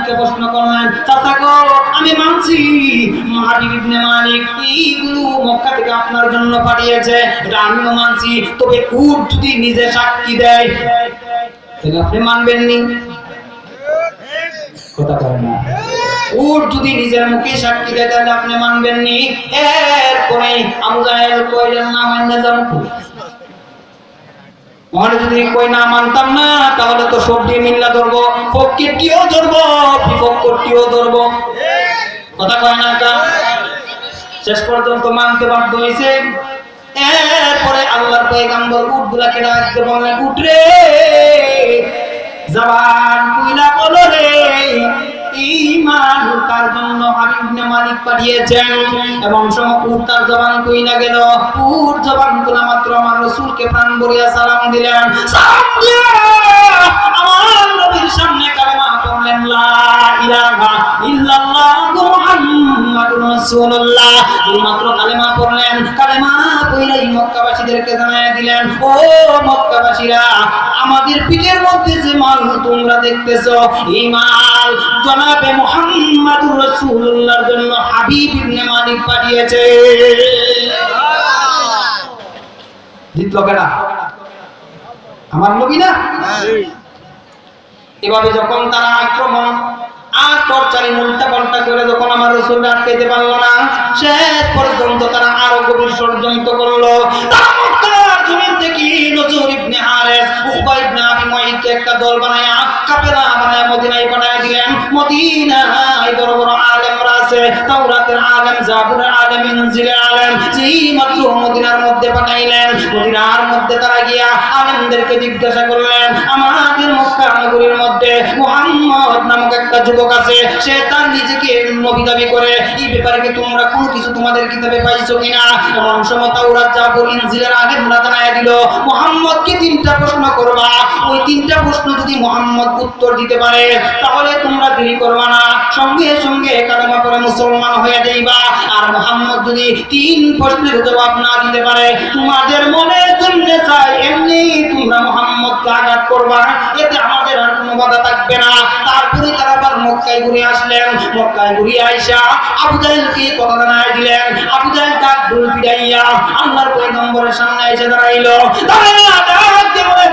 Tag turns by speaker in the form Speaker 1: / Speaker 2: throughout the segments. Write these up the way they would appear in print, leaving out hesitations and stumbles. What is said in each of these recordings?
Speaker 1: মালিককে প্রশ্ন করলেন, চাচা গো আমি মানছি হাবিব ইবনে মালিক এইগুলো মক্কা থেকে আপনার জন্য পাঠিয়েছে, এটা আমিও মানছি, তবে উট যদি নিজে সাক্ষী দেয় তাহলে আপনি মানবেন নি? কথা বলেন না। উট যদি নিজের মুখে সাক্ষী দেয় তাহলে আপনি মানবেন নি? এরপরে আবু জাহেল কইলেন না মানতে যাব, মনে যদি কই না মানতাম না তাহলে তো সব দিয়ে মিল্লা ধরবো, পক্ষেরটিও ধরবো বিপক্ষটিও ধরবো। কথা কয় না কা? শেষ পর্যন্ত মানতে বাধ্য হয়েছে। এরপরে আল্লাহর পয়গম্বর উটগুলাকে ডাকতে বললেন, উট রে জবান কইলা বলো রে ঈমান কার জন্য হাবিব ইবনে মালিক পাঠিয়েছেন। এবং উট তার জবান কইলা গেল, উট জবান খোলা মাত্র আমার রাসূলকে প্রাণ ভরিয়া সালাম দিলেন। সালাম দিয়া আমার নবীর সামনে কালেমা পড়লেন, লা ইলাহা ইল্লাল্লাহ মুহাম্মাদুর রাসূলুল্লাহ। মাত্র কালেমা পড়লেন, কালেমা পড়লেই মক্কাবাসীদেরকে জানায় দিলেন, ও মক্কাবাসীরা আমাদের পিঠের মধ্যে যে মাল তোমরা দেখতেছো এই মাল জনাবে মুহাম্মাদুর রাসূলুল্লাহর জন্য হাবিব ইবনে মালিক পাঠিয়েছে। জিতলো কেডা? আমার নবী না? এভাবে যখন তারা আক্রমণ আর টর্চারি উল্টা পাল্টা করে যখন আমার রাসূল আটকাইতে পারলো না, শেষ পর্যন্ত তারা আরো গভীর ষড়যন্ত্র করলো। তারা মক্কার জমিন থেকে নজর ইবনে হারিস, উকবা ইবনে আবি মুআইতকে একটা দল বানায়া কাফেলা বানায়া মদিনায় পাঠায় দিলেন। মদিনায় বড় বড় আলেমরা আছে, তাওরাতের আলেম, জাবুরের আলেম, ইনজিলের আলেম, যেই মাত্র মদিনার মধ্যে পাঠাইলেন, মদিনার মধ্যে তারা গিয়া আলেমদেরকে জিজ্ঞাসা করলেন, আমাদের মক্কা নগরীর মধ্যে মুহাম্মদ নামক একটা যুবক আছে, সে তার নিজেকে নবী দাবি করে, এই ব্যাপারে কি তোমরা কোনো কিছু তোমাদের কিতাবে পাইছো কিনা? এমন সময় তাওরাত, জাবুর, ইনজিলের আলেমরা জানায় দিল, মুহাম্মদকে তিনটা প্রশ্ন করবা, ওই তিনটা প্রশ্ন যদি মুহাম্মদ উত্তর দিতে পারে তাহলে তোমরা দেরি করবা না, সঙ্গে সঙ্গে কালেমা পড়ে মুসলমান হয়ে যাইবা। আর মুহাম্মদ যদি তিন প্রশ্নের জবাব না দিতে পারে, তোমাদের মনের জন্য চাই এমনি তোমরা মুহাম্মদকে আঘাত করবা, এতে আমাদের আর কোনো বাধা থাকবে না। তারপরে তারা আবার মক্কায় ঘুরে আসলেন। মক্কায় ঘুরে আইসা আবু জাহেলকে কথা জানায় দিলেন। আবু জাহেল তার ঢোল পিটাইয়া আল্লাহর পয়গম্বরের সামনে এসে দাঁড়াইলো।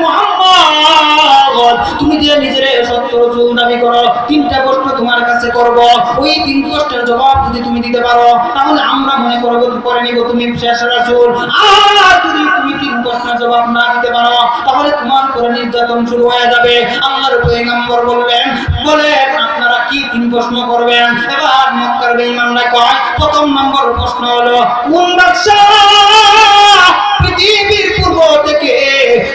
Speaker 1: মুহাম্মদ, তুমি যে নিজের সত্য রাসূল দাবি করো, তিনটা প্রশ্ন তোমার কাছে করব, ওই তিন প্রশ্নের জবাব যদি তুমি দিতে পারো তাহলে আমরা মনে করব করে নিব তুমি শেষ রাসূল। আর যদি তুমি তিন প্রশ্নের জবাব না দিতে পারো তাহলে তোমার উপর নির্যাতন শুরু হয়ে যাবে। আল্লাহর পয়গম্বর বললেন, আপনারা কি তিন প্রশ্ন করবেন? এবার মক্কার বেঈমানরা কয়, প্রথম নম্বর প্রশ্ন হলো, কোন বাদশা পৃথিবীর পূর্ব থেকে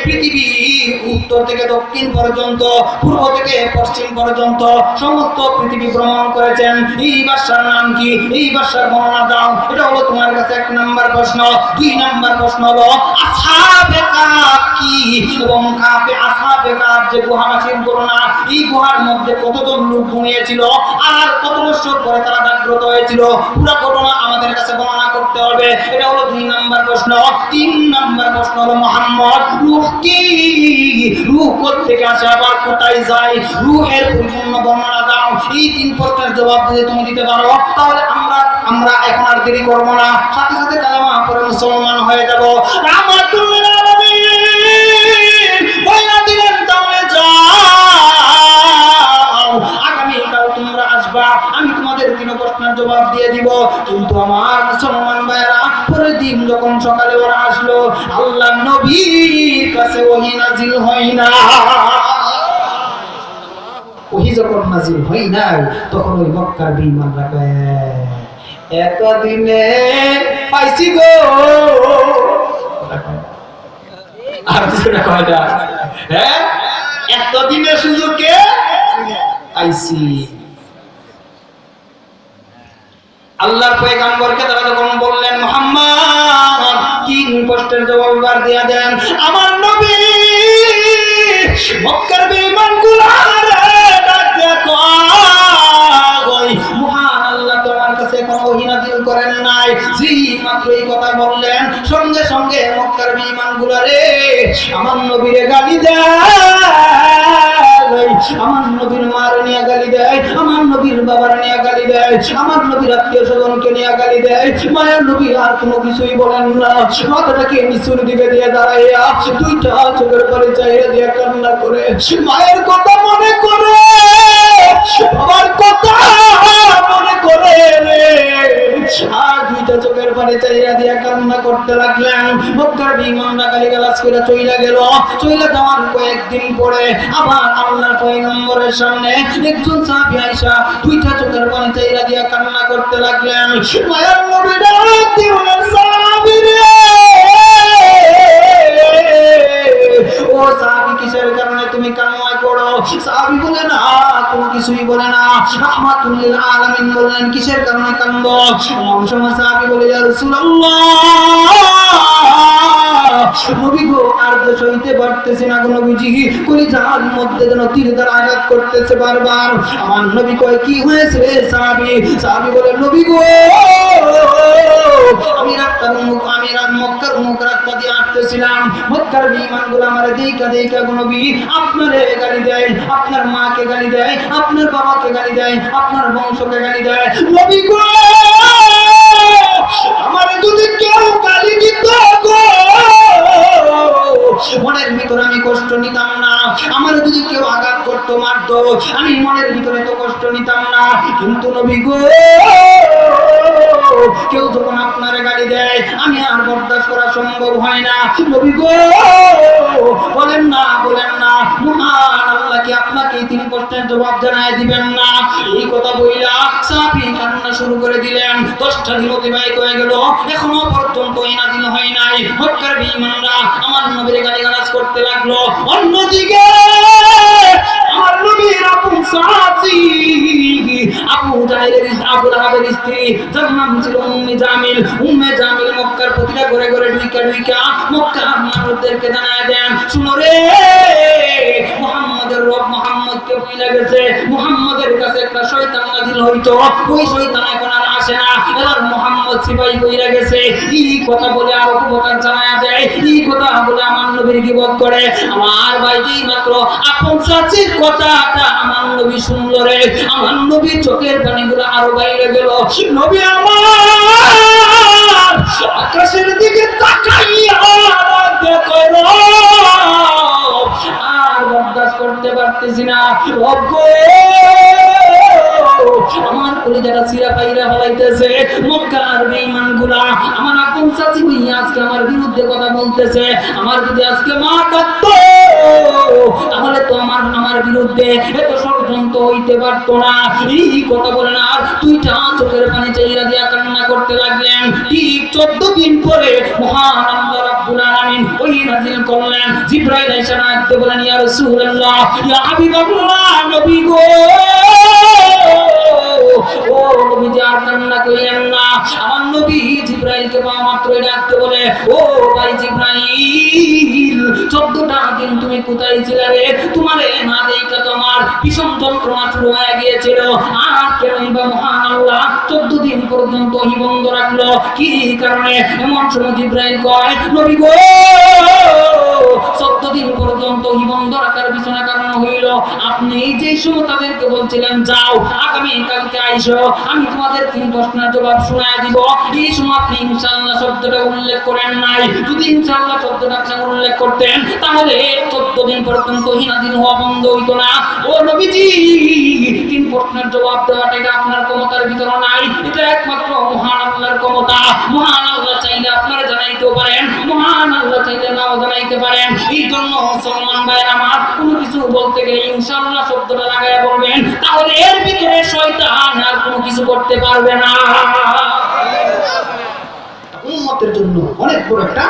Speaker 1: পৃথিবীর উত্তর থেকে দক্ষিণ পর্যন্ত, পূর্ব থেকে পশ্চিম পর্যন্ত সমস্ত পৃথিবী ভ্রমণ করেছেন, এই বাদশার নাম কি? এই বাদশার বর্ণনা দাও। এটা হলো তোমার কাছে এক নাম্বার প্রশ্ন। দুই নাম্বার প্রশ্ন হলো, আসহাবে কাফ কি? এবং কাফে আসহাবে কাফ যে গুহাবাসীর ঘটনা, এই গুহার মধ্যে কতজন লোক ঘুমিয়েছিল আর কত বছর পরে তারা জাগ্রত হয়েছিল, পুরো ঘটনা আমাদের কাছে বর্ণনা করতে হবে। এটা হলো দুই নাম্বার প্রশ্ন। তিন নাম্বার প্রশ্ন হলো, মুহাম্মদ রূহ কি? রূহ কোথা থেকে আসে, আবার কোথায় যায়? রূহের পরিপূর্ণ বর্ণনা দাও। এই তিন প্রশ্নের জবাব যদি তুমি দিতে পারো তাহলে আমরা এখন আর দেরি করব না, সাথে সাথে কালেমা পড়ে মুসলমান হয়ে যাব। রাহমাতুল্লিল আলামিন বইলা দিলেন, তাহলে যাও, আগামীকাল তোমরা আসবা, আমি তোমাদের তিন প্রশ্নের জবাব দিয়ে দিব। কিন্তু আমার মুসলমান ভাইরা, পরের দিন যখন সকালে ওরা আসলো, আল্লাহর নবীর কাছে ওহী নাজিল হয় না। ওহী যখন নাজিল হয় না তখন ওই মক্কার বেঈমানরা কয়, এতদিনে পাইছি গো। আর যেটা কয় না, হ্যাঁ এতদিনে সুযোগে পাইছি। আল্লাহর পয়গম্বরকে তারা যখন বললেন, মুহাম্মদ তিন প্রশ্নের জবাব দিয়ে দেন, আমার নবী মক্কার বেঈমানগুলোরে ডাক দেখো, মহান আল্লাহ তোমার কাছে কোনো ওহী নাযিল করেন নাই। যেই মাত্র এই কথা বললেন, সঙ্গে সঙ্গে মক্কার বেঈমানগুলোরে আমার নবীরে গালি দেয়, আমার নবীর মার নিয়ে গালি দেয়, আমার নবীর বাবার নিয়ে গালি দেয়, আমার নবীর আত্মীয় স্বজনকে নিয়ে গালি দেয়। মায়ের নবী আর কোনো কিছুই বলেন না, মাথাটাকে নিচুর দিকে দিয়ে দাঁড়াইয়া দুইটা চোখের পরে চাইয়া দিয়ে কান্না করে মায়ের কথা মনে করে, বাবার কথা মনে করে আর দুইটা চোখের পানি চাইয়া দিয়া কান্না করতে লাগলেন। মক্কার বিমানরা গালিগালাজ করে চইলা গেল। চইলা যাওয়ার কয়েকদিন পরে আবার আল্লাহর পয়গম্বরের সামনে একজন সাহাবী আয়েশা দুইটা চোখের পানি চাইয়া দিয়া কান্না করতে লাগলেন। মায়ার নবী ডাক দিয়ে বলেন, সাহাবী রে, ও সাহাবী, কিসের কারণে তুমি কান্না করো? সাহাবী বলে না, কোনো কিছুই বলে না। রাহমাতুল লিল আলামিন বললেন, কিসের কারণে কান্দো? এমন সময় সাহাবী বলে, ইয়া রাসূলুল্লাহ, নবী গো, আর তো সইতে পারতেছি না গো নবীজি, কলিজার মধ্যে যেন তীর দ্বারা আঘাত করতেছে বারবার। আমার নবী কয়, কি হয়েছে সাহাবী? সাহাবী বলে, নবী গো, আমি মক্কার মুখ রাস্তা দিয়ে আসতেছিলাম, মক্কার বিমানগুলো আমার দেখা দেখা গো নবী আপনারে গালি দেয়, আপনার মাকে গালি দেয়, আপনার বাবাকে গালি দেয়, আপনার বংশকে গালি দেয়। নবী গো, আমার যদি কেউ গালি দিত গো, মনের ভিতরে আমি কষ্ট নিতাম না। আমার যদি কেউ আঘাত করতো, মারতো, আমি মনের ভিতরে তো কষ্ট নিতাম না। কিন্তু নবী গো, কেউ যখন আপনার গালি দেয় আমি আর বরদাস্ত করা সম্ভব হয় না। নবী গো, বলেন না, বলেন না, মহান আল্লাহ কি আপনাকে তিন প্রশ্নের জবাব জানায় দিবেন না? এই কথা বইলা সাহাবী কান্না শুরু করে দিলেন। 10টা দিন অতিবাহিত হয়ে গেল, এখনো পর্যন্ত এই নাযিল হয় নাই। মক্কার বিমানরা আমার নবীর গালিগালাজ করতে লাগলো। অন্যদিকে আমার নবীর আপন সাহাবী আবু লাহাবের স্ত্রী, যার নাম ছিল উম্মে জামিল। উম্মে জামিল মক্কার প্রতিটা ঘরে ঘরে ঢুইকা মক্কার মানুষদেরকে জানায় দেন, শুনো রে, মুহাম্মাদের রব মুহাম্মদকে ভুলে গেছে, মুহাম্মাদের কাছে একটা শয়তান নাযিল হইতো, ওই শয়তান এখন আর আসে না, এবার মুহাম্মদ সিপাহী কইরা গেছে। এই কথা বলে আরো প্রকার জানায় দেয়, এই কথা বলে আমার নবীর গীবত করে। আমার ভাই, যেই মাত্র আপন চাচির কথাটা আমার নবী শুনল রে, আমার নবীর চোখের পানিগুলো আরো বাইরে গেল। নবী আমার আকাশের দিকে তাকাইয়া দেখো, আর বরদাস্ত করতে পারতেছি না, রব্বো, আমার কলিজাটা সিরা পাইরা ফলাইতেছে। মক্কার বেঈমানগুলা আমার আপন চাচি ভাইয়া আজকে আমার বিরুদ্ধে কথা বলতেছে। আমার যদি আজকে মা থাকতো তাহলে তো আমার বিরুদ্ধে এত ষড়যন্ত্র হইতে পারতো না। এই কথা বলে না, আর দুইটা চোখের পানি চাইরা দিয়া কান্না করতে লাগলেন। ঠিক 14 দিন পরে মহান আল্লাহ রাব্বুল আলামিন ওই নাযিল করলেন। জিবরাইল এসে ডাকতে বলেন, ইয়া রাসূলুল্লাহ, ইয়া হাবিবাল্লাহ, নবী গো, ও নবীজি আর কান্না কইলেন না। আমার নবী জিবরাইলকে পাওয়া মাত্রই ডাকতে বলে, ও ভাই জিবরাইল, 14টা দিন তুমি কোথায় ছিলে রে? তোমারে না দেখা তোমার ভীষণ যন্ত্রণা শুরু হয়ে গিয়েছিল, আর কেনই বা মহান আল্লাহ 14 দিন পর্যন্ত ওহী বন্ধ রাখলো? কি কারণে? এমন সময় জিবরাইল কয়, নবী গো, 14 দিন পর্যন্ত ওহী বন্ধ রাখার পিছনে কারণ হইল আপনি যেই সময় তাদেরকে বলছিলেন যাও আগামী কালকে আইসো, আমি তোমাদের 3 প্রশ্নের জবাব শোনায় দিব, এই সময় আপনি ইনশাআল্লাহ শব্দটা উল্লেখ করেন নাই। যদি ইনশাআল্লাহ শব্দটা আপনি উল্লেখ করতেন তাহলে 14 দিন পর্যন্ত ওহী নাযিল হওয়া বন্ধ হইতো না। ও নবীজি, 3 প্রশ্নের জবাব দেওয়াটা এটা আপনার ক্ষমতার ভিতরে নাই, এটা একমাত্র মহান আল্লাহর ক্ষমতা। মহান আল্লাহ চাইলে আপনারা জানাইতেও পারেন, মহান আল্লাহ চাইলে নাও জানাইতে পারেন। এই জন্য মুসলমান ভাই আমার, কোনো কিছু বলতে গেলে ইনশাআল্লাহ শব্দটা লাগায়া বলবেন, তাহলে এর ভিতরে শয়তান আর কোনো কিছু করতে পারবে না। উম্মতের জন্য অনেক বড় একটা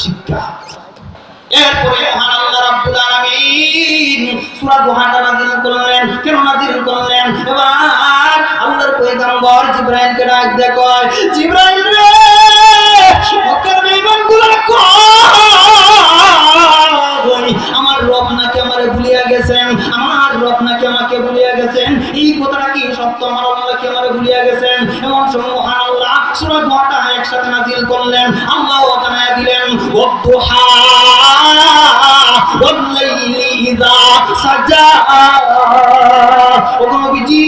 Speaker 1: শিক্ষা। এরপরে মহান আল্লাহ রাব্বুল আলামিন সূরা দুহাটা নাযিল করলেন। কেন নাযিল করলেন? এবার আল্লাহর পয়গম্বর জিবরাইলকে ডাক দিয়ে কয়, জিবরাইল রে, মক্কার বেঈমানগুলো কয় আমার রব নাকি আমারে ভুলিয়া গেছেন, আমার রব নাকি আমাকে ভুলিয়া গেছেন। এই কথাটা কি সত্য? আমার আল্লাহ কি আমারে ভুলিয়া গেছেন? এমন সময় মহান আল্লাহ সূরা দুহাটা একসাথে নাযিল করলেন। আল্লাহ জানায়া দিলেন, ওয়াদুহা ওয়াল্লাইলি ইযা সাজা। ও নবীজি,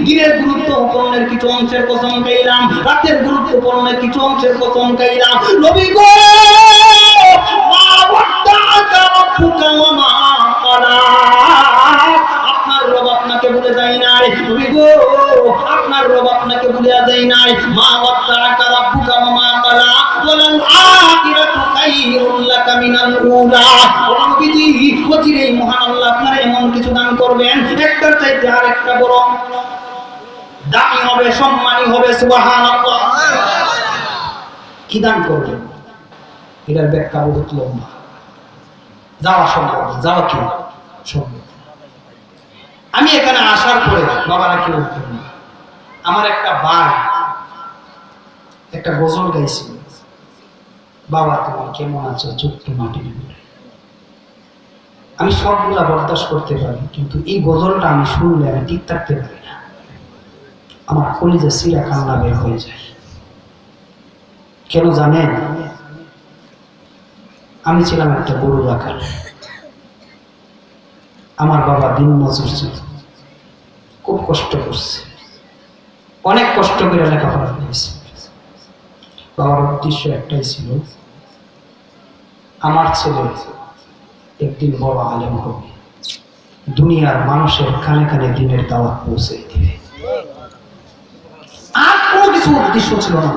Speaker 1: দিনের গুরুত্বপূর্ণ কিছু অংশের কসম খাইলাম, রাতের গুরুত্বপূর্ণ কিছু অংশের কসম খাইলাম। নবী গো, মা ওয়াদ্দাআকা রাব্বুকা ওয়া মা ক্বালা। আপনার রব আপনাকে ভুলে যায় নাই। নবী গো, আপনার রব আপনাকে ভুলে যায় নাই। মা ওয়াদ্দাআকা রাব্বুকা ওয়া মা ক্বালা ওয়ালাল আখিরাতু খায়রুল লাকা মিনাল উলা। ও নবীজি, অচিরেই মহান আল্লাহ আপনার এমন কিছু দান করবেন, একটার চাইতে আরেকটা বড় দামি হবে, সম্মানী হবে। সুবহানাল্লাহ। কি দান করবেন? এটার ব্যাখ্যা বহুত লম্বা, যাওয়া সম্ভব, যাওয়া কি সম্ভব। আমি এখানে আসার পরে বাবারা কি বলতেন, আমার একটা ভাই একটা গজল গাইছিল, বাবা তুমি কেমন আছো ছোট্ট মাটির উপরে। আমি সবগুলা বরদাস্ত করতে পারি, কিন্তু এই গজলটা আমি শুনলে আমি ঠিক থাকতে পারি না, আমার কলিজা সিরা কান্না বের হয়ে যায়। কেন জানেন? আমি ছিলাম একটা গরু রাখাল, আমার বাবা দিন মজুর ছিল, খুব কষ্ট করছে, অনেক কষ্ট করে লেখাপড়া করেছে। বাবার উদ্দেশ্য একটাই ছিল, আমার ছেলে একদিন বড় আলেম হবে, দুনিয়ার মানুষের কানে কানে দিনের দাওয়াত পৌঁছে দিবে। আর কোনো কিছু উদ্দেশ্য ছিল না।